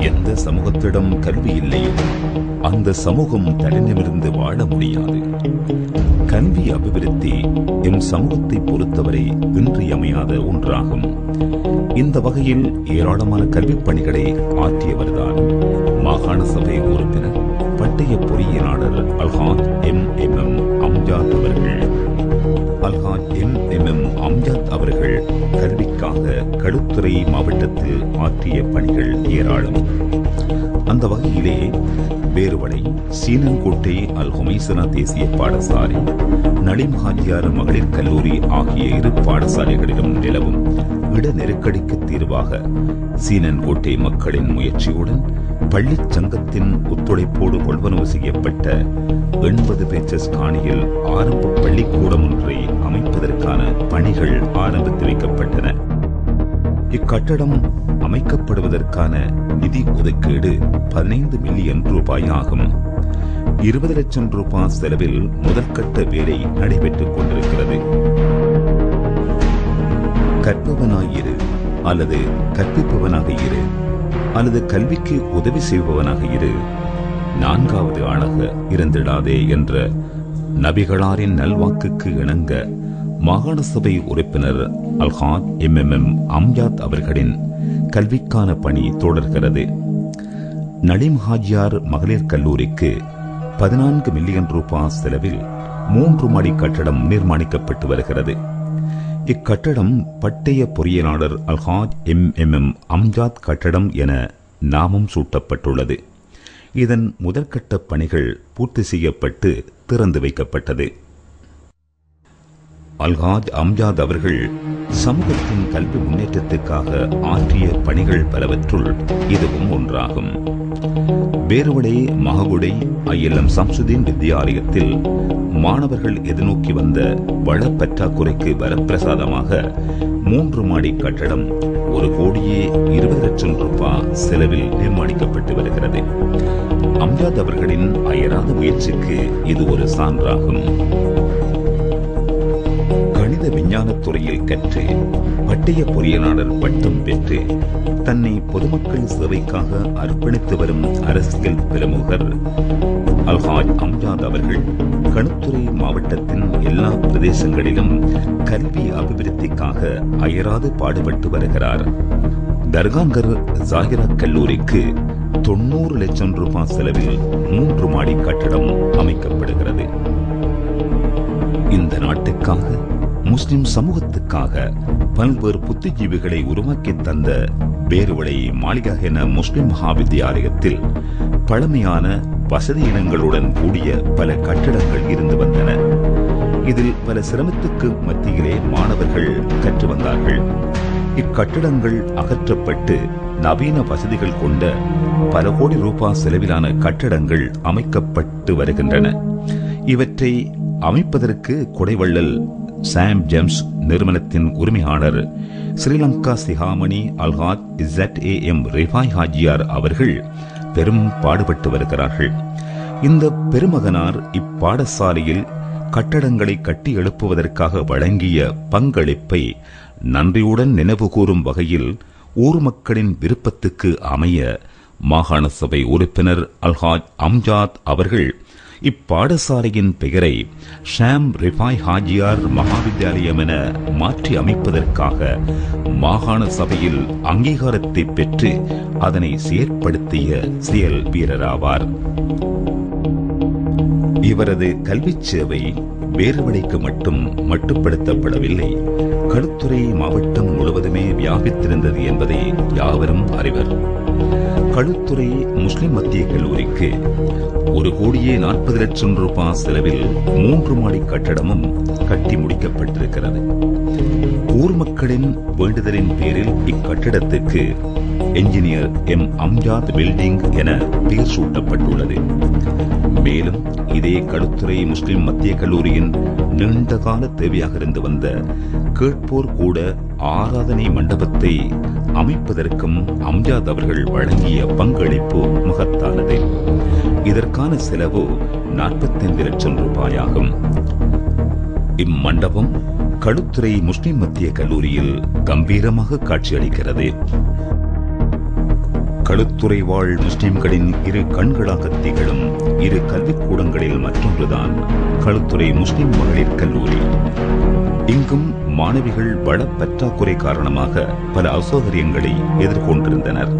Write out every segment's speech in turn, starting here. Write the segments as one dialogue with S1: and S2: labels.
S1: எந்த சமூகத்திடம் கல்வி இல்லையோ அந்த சமூகம் தலைநிமிர்ந்து வாழ முடியாது. கல்வி அபிவிருத்தி எம் சமூகத்தை பொறுத்தவரை இன்றியமையாத ஒன்றாகும். இந்த வகையில் ஏராளமான கல்விப் பணிகளை ஆற்றியவர்தான் மாகாண சபை உறுப்பினர் பட்டய பொறியியலாளர் அல்ஹாஜ் எம்.எம். அம்ஜாத் அவர்கள். அல்ஹாஜ் எம்.எம். அம்ஜாத் அவர்கள் கல்விக்காக களுத்துறை மாவட்டத்தில் ஆற்றிய பணிகள் ஏராளம். அந்த வகையிலே பேருவளை, சீனன்கோட்டை அல் ஹுமைசனா தேசிய பாடசாலை, நலீம் ஹாஜியார் மகளிர் கல்லூரி ஆகிய இரு பாடசாலைகளிலும் நிலவும் இட நெருக்கடிக்கு தீர்வாக சீனன்கோட்டை மக்களின் முயற்சியுடன் பள்ளிச் சங்கத்தின் ஒத்துழைப்போடு கொள்வனவு செய்யப்பட்ட 80 பேச்சஸ் காணியில் ஆரம்ப பள்ளிக்கூடம் ஒன்றை அமைப்பதற்கான பணிகள் ஆரம்பித்து வைக்கப்பட்டன. இக்கட்டடம் அமைக்கப்படுவதற்கான நிதி ஒதுக்கீடு 15 மில்லியன் ரூபாய் ஆகும். 20 லட்சம் ரூபாய் செலவில் முதற்கட்ட வேலை நடைபெற்றுக் கொண்டிருக்கிறது. கற்பவனாயிரு அல்லது கற்பிப்பவனாக இரு அல்லது கல்விக்கு உதவி செய்பவனாக இரு, 4வது ஆளாக இருந்திடாதே என்ற நபிகளாரின் நல்வாக்குக்கு இணங்க மாகாண சபை உறுப்பினர் அல்ஹாஜ் எம்.எம். அம்ஜாத் அவர்களின் கல்விக்கான பணி தொடர்கிறது. நலீம் ஹாஜியார் மகளிர் கல்லூரிக்கு 14 மில்லியன் ரூபாய் செலவில் 3 மாடி கட்டடம் நிர்மாணிக்கப்பட்டு வருகிறது. இக்கட்டடம் பட்டய பொறியியலாளர் அல்ஹாஜ் எம்.எம். அம்ஜாத் கட்டடம் என நாமம் சூட்டப்பட்டுள்ளது. இதன் முதற்கட்ட பணிகள் பூர்த்தி செய்யப்பட்டு திறந்து வைக்கப்பட்டது. அல்ஹாஜ் அம்ஜாத் அவர்கள் சமூகத்தின் கல்வி முன்னேற்றத்துக்காக ஆற்றிய பணிகள் பலவற்றுள் இதுவும் ஒன்றாகும். பேருவளை மககுடை ஐஎல்எம் சம்சுதீன் வித்தியாலயத்தில் மாணவர்கள் எதிர்நோக்கி வந்த வள பற்றாக்குறைக்கு வரப்பிரசாதமாக 3 மாடி கட்டடம் 1,20 லட்சம் ரூபாய் செலவில் நிர்மாணிக்கப்பட்டு வருகிறது. அம்ஜாத் அவர்களின் அயராத முயற்சிக்கு இது ஒரு சான்றாகும். கணித விஞ்ஞானத் துறையில் கற்று பட்டய பொறியியலாளர் பட்டம் பெற்று தன்னை பொதுமக்கள் சேவைக்காக அர்ப்பணித்து வரும் அரசியல் பிரமுகர் அல்ஹாஜ் அம்ஜாத் அவர்கள் களுத்துறை மாவட்டத்தின் எல்லா பிரதேசங்களிலும் கல்வி அபிவிருத்திக்காக அயராது பாடுபட்டு வருகிறார். தர்காங்கர் ஜாகிரா கல்லூரிக்கு 90 லட்சம் ரூபாய் செலவில் 3 மாடி கட்டடம் அமைக்கப்படுகிறது. இந்த நாட்டுக்காக, முஸ்லிம் சமூகத்துக்காக பல்வேறு புத்திஜீவிகளை உருவாக்கி தந்த பேருவளை மாளிகா முஸ்லிம் மகாவித்தியாலயத்தில் பழமையான வசதியினங்களுடன் கூடிய பல கட்டிடங்கள் இருந்து வந்தன. இதில் பல சிரமத்துக்கு மத்தியிலே மாணவர்கள் கற்று வந்தார்கள். இக்கட்டிடங்கள் அகற்றப்பட்டு நவீன வசதிகள் கொண்ட பல கோடி ரூபாய் செலவிலான கட்டடங்கள் அமைக்கப்பட்டு வருகின்றன. இவற்றை அமைப்பதற்கு கொடைவள்ளல் சாம் ஜேம்ஸ் நிறுவனத்தின் உரிமையாளர் ஸ்ரீலங்கா சிஹாமணி அல்ஹாஜ் ZAM ரிஃபாய் ஹாஜியார் அவர்கள் பெரும் பாடுபட்டு வருகிறார்கள். இந்த பெருமகனார் இப்பாடசாலையில் கட்டடங்களை கட்டி எழுப்புவதற்காக வழங்கிய பங்களிப்பை நன்றியுடன் நினைவு கூறும் வகையில் ஊர் மக்களின் விருப்பத்துக்கு அமைய மாகாண சபை உறுப்பினர் அல்ஹாஜ் அம்ஜாத் அவர்கள் இப்பாடசாலையின் பெயரை ஷாம் ரிஃபாய் ஹாஜியார் மகாவித்யாலயம் என மாற்றி அமைப்பதற்காக மாகாண சபையில் அங்கீகாரத்தை பெற்று அதனை செயற்படுத்திய செயல் வீரராவார். இவரது கல்வி சேவை பேருவளைக்கு மட்டும் மட்டுப்படுத்தப்படவில்லை, களுத்துறை மாவட்டம் முழுவதுமே வியாபித்திருந்தது என்பதை யாவரும் அறிவர். களுத்துறை முஸ்லிம் மத்திய கல்லூரிக்கு 1,40 லட்சம் ரூபாய் செலவில் 3 மாடி கட்டடமும் கட்டி முடிக்கப்பட்டிருக்கிறது. ஊர் மக்களின் வேண்டுதலின் பேரில் இக்கட்டிடத்துக்கு என்ஜினியர் எம். அம்ஜாத் பில்டிங் என பெயர் சூட்டப்பட்டுள்ளது. இதே களுத்துறை முஸ்லிம் மத்திய கல்லூரியின் நீண்டகால தேவையாக இருந்து வந்த கேட்போர் கூட ஆராதனை மண்டபத்தை அமைப்பதற்கும் அம்ஜாத் அவர்கள் வழங்கிய பங்களிப்பு மகத்தானது. இதற்கான செலவு 45 லட்சம் ரூபாயாகும். இம்மண்டபம் களுத்துறை முஸ்லிம் மத்திய கல்லூரியில் கம்பீரமாக காட்சியளிக்கிறது. களுத்துறை வாழ் முஸ்லிம்களின் இரு கண்களாக திகழும் இரு கல்விக்கூடங்களில் மற்றொன்றுதான் களுத்துறை முஸ்லிம் மகளிர் கல்லூரி. இங்கும் மாணவிகள் வள பற்றாக்குறை காரணமாக பல அசௌகரியங்களை எதிர்கொண்டிருந்தனர்.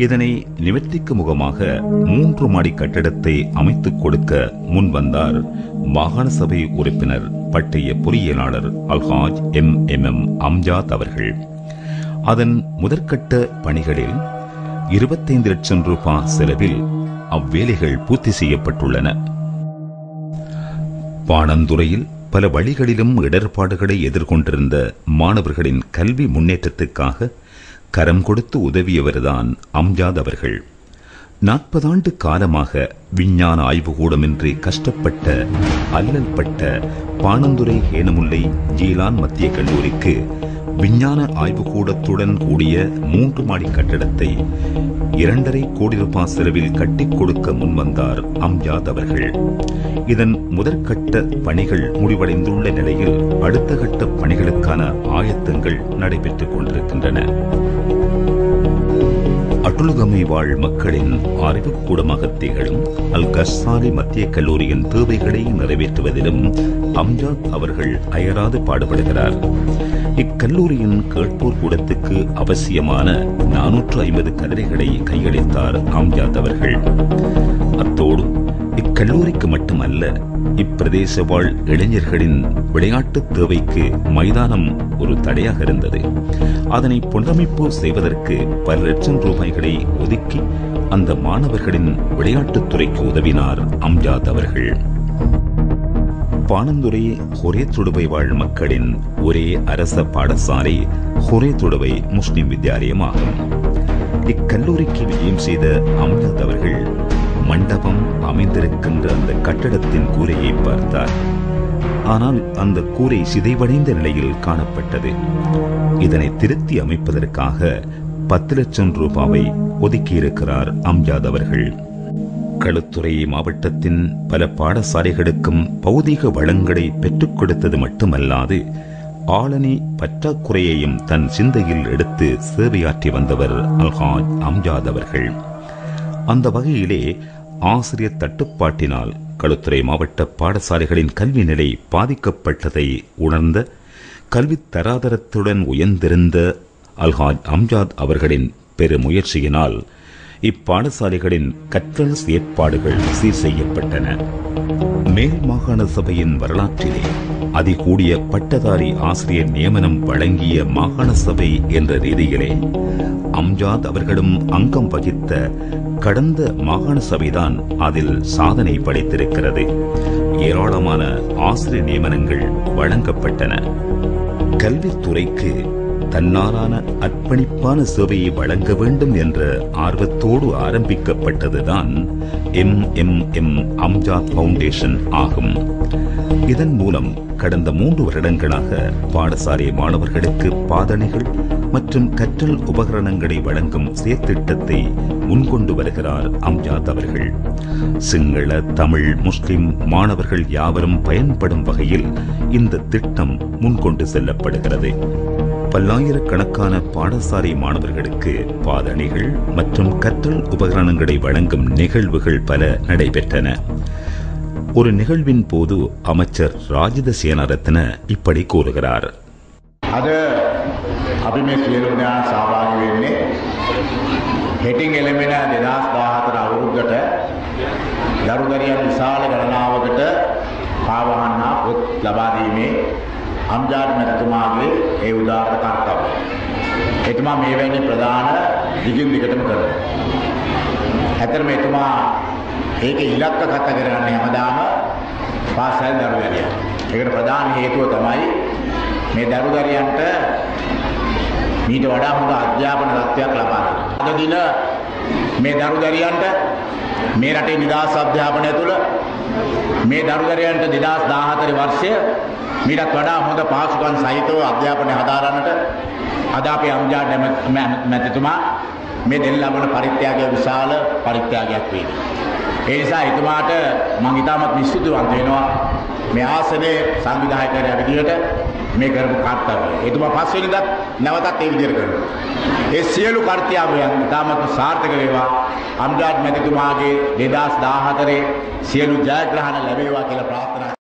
S1: இதனை நிவர்த்திக்கு முகமாக 3 மாடி கட்டிடத்தை அமைத்துக் கொடுக்க முன்வந்தார் மாகாண சபை உறுப்பினர் பட்டய பொறியியலாளர் அல்ஹாஜ் எம் அம்ஜாத் அவர்கள். அதன் முதற்கட்ட பணிகளில் 25 லட்சம் ரூபாய் செலவில் அவ்வேலைகள் பூர்த்தி செய்யப்பட்டுள்ளன. பாணந்துறையில் பல வழிகளிலும் இடர்பாடுகளை எதிர்கொண்டிருந்த மாணவர்களின் கல்வி முன்னேற்றத்துக்காக கரம் கொடுத்து உதவியவர்தான் அம்ஜாத் அவர்கள். 40 ஆண்டு காலமாக விஞ்ஞான ஆய்வுகூடமின்றி கஷ்டப்பட்ட அல்லல்பட்ட பாணந்துறை ஹேனமுல்லை ஜீலான் மத்திய கல்லூரிக்கு விஞ்ஞான ஆய்வுக்கூடத்துடன் கூடிய 3 மாடி கட்டடத்தை 2.5 கோடி ரூபாய் செலவில் கட்டிக் கொடுக்க முன்வந்தார் அம்ஜாத் அவர்கள். இதன் முதற்கட்ட பணிகள் முடிவடைந்துள்ள நிலையில் அடுத்த கட்ட பணிகளுக்கான ஆயத்தங்கள் நடைபெற்றுக் கொண்டிருக்கின்றன. அட்டுலுகமை வாழ் மக்களின் அறிவுக்கூடமாக திகழும் அல் கஸ்ஸாலி மத்திய கல்லூரியின் தேவைகளை நிறைவேற்றுவதிலும் அம்ஜாத் அவர்கள் அயராது பாடுபடுகிறார். இக்கல்லூரியின் கேட்போர் கூடத்துக்கு அவசியமான 450 கதிரைகளை கையளித்தார் அம்ஜாத் அவர்கள். அத்தோடு இக்கல்லூரிக்கு மட்டுமல்ல, இப்பிரதேச வாழ் இளைஞர்களின் விளையாட்டு தேவைக்கு மைதானம் ஒரு தடையாக இருந்தது. அதனை புனரமைப்பு செய்வதற்கு பல லட்சம் ரூபாய்களை ஒதுக்கி அந்த மாணவர்களின் விளையாட்டுத் துறைக்கு உதவினார் அம்ஜாத் அவர்கள். பாணந்துறை ஹொரே தொடுவை வாழ் மக்களின் ஒரே அரச பாடசாலை ஹொரே தொடுவை முஸ்லிம் வித்யாலயமாகும். இக்கல்லூரிக்கு விஜயம் செய்த அம்ஜாத் அவர்கள் மண்டபம் அமைந்திருக்கின்ற அந்த கட்டடத்தின் கூரையை பார்த்தார். ஆனால் அந்த கூரை சிதைவடைந்த நிலையில் காணப்பட்டது. இதனை திருத்தி அமைப்பதற்காக 10 லட்சம் ரூபாவை ஒதுக்கியிருக்கிறார் அம்ஜாத் அவர்கள். களுத்துறை மாவட்டத்தின் பல பாடசாலைகளுக்கும் பௌதிக வளங்களை பெற்றுக் கொடுத்தது மட்டுமல்லாது ஆளணி பற்றாக்குறையையும் தன் சிந்தையில் எடுத்து சேவையாற்றி வந்தவர் அல்ஹாஜ் அம்ஜாத் அவர்கள். அந்த வகையிலே ஆசிரியர் தட்டுப்பாட்டினால் களுத்துறை மாவட்ட பாடசாலைகளின் கல்வி நிலை பாதிக்கப்பட்டதை உணர்ந்த கல்வி தராதரத்துடன் உயர்ந்திருந்த அல்ஹாஜ் அம்ஜாத் அவர்களின் பெருமுயற்சியினால் இப்பாடசாலைகளின் கற்றல் செயற்பாடுகள் சீர் செய்யப்பட்டன. மேல் மாகாண சபையின் வரலாற்றிலே அதிகூடிய பட்டதாரி ஆசிரியர் நியமனம் வழங்கிய மாகாண சபை என்ற ரீதியிலே அம்ஜாத் அவர்களும் அங்கம் வகித்த கடந்த மாகாண சபைதான் அதில் சாதனை படைத்திருக்கிறது. ஏராளமான ஆசிரியர் நியமனங்கள் வழங்கப்பட்டன. கல்வித்துறைக்கு தன்னாலான அர்ப்பணிப்பான சேவையை வழங்க வேண்டும் என்ற ஆர்வத்தோடு ஆரம்பிக்கப்பட்டதுதான் எம் அம்ஜாத் பவுண்டேஷன் ஆகும். இதன் மூலம் கடந்த 3 வருடங்களாக பாடசாலை மாணவர்களுக்கு பாதணிகள் மற்றும் கற்றல் உபகரணங்களை வழங்கும் செயற்திட்டத்தை முன்கொண்டு வருகிறார் அம்ஜாத் அவர்கள். சிங்கள, தமிழ், முஸ்லிம் மாணவர்கள் யாவரும் பயன்படும் வகையில் இந்த திட்டம் முன்கொண்டு செல்லப்படுகிறது. பல்லாயிரக்கணக்கான பாடசாலை மாணவர்களுக்கு பாதணிகள் மற்றும் கற்றல் உபகரணங்களை வழங்கும் நிகழ்வுகள் பல நடைபெற்றன. ஒரு நிகழ்வின் போது அமைச்சர் ராஜித சேனாரத்ன இப்படி கூறுகிறார்.
S2: අද අපි මේ සියලු දෙනා සහභාගී වෙන්නේ හෙටින් එළඹෙන 2014 අවුරුද්දට දරුදරියන් විශාල ගණනාවකට පාවහන්නා පොත් ලබා දීමේ අම්ජාත් මැතිතුමාගේ ඒ උදාර කර්තව්‍යය. එතුමා මේ වැනි ප්‍රධාන දිගින් දිගටම කරනවා. ඇත්තටම එතුමා ඒක ඉලක්ක ගත කරගන්නේ හැමදාම පාසල් දරුදරියන්. ඒකට ප්‍රධාන හේතුව තමයි මේ දරුදරියන්ට මීට වඩා හොඳ අධ්‍යාපන තත්ත්වයක් ලබා දෙන්න. අද දින මේ දරුදරියන්ට මේ රටේ නිදහස් අධ්‍යාපනය තුළ මේ දරුදරයන්ට 2014 වර්ෂය මීටත් වඩා හොඳ පහසුකම් සහිතව අධ්‍යාපනය හදාරන්නට අද අපේ අම්ජාඩ් මැතිතුමා මේ දෙන්න ලබන පරිත්‍යාගය විශාල පරිත්‍යාගයක් වේවි. ඒ නිසා එතුමාට මම ඉතාමත් නිශ්චිතවන්ත වෙනවා මේ ආසනයේ සංවිධායකවරයා විදිහට මේ කරපු කාර්යය. එතුමා පස්වෙනිදත් නැවතත් ඒ විදිහට කරනවා. ඒ සියලු කාර්යයන් ඉතාමත් සාර්ථක වේවා. අම්ජාඩ් මැතිතුමාගේ 2014 සියලු ජයග්‍රහණ ලැබේවා කියලා ප්‍රාර්ථනා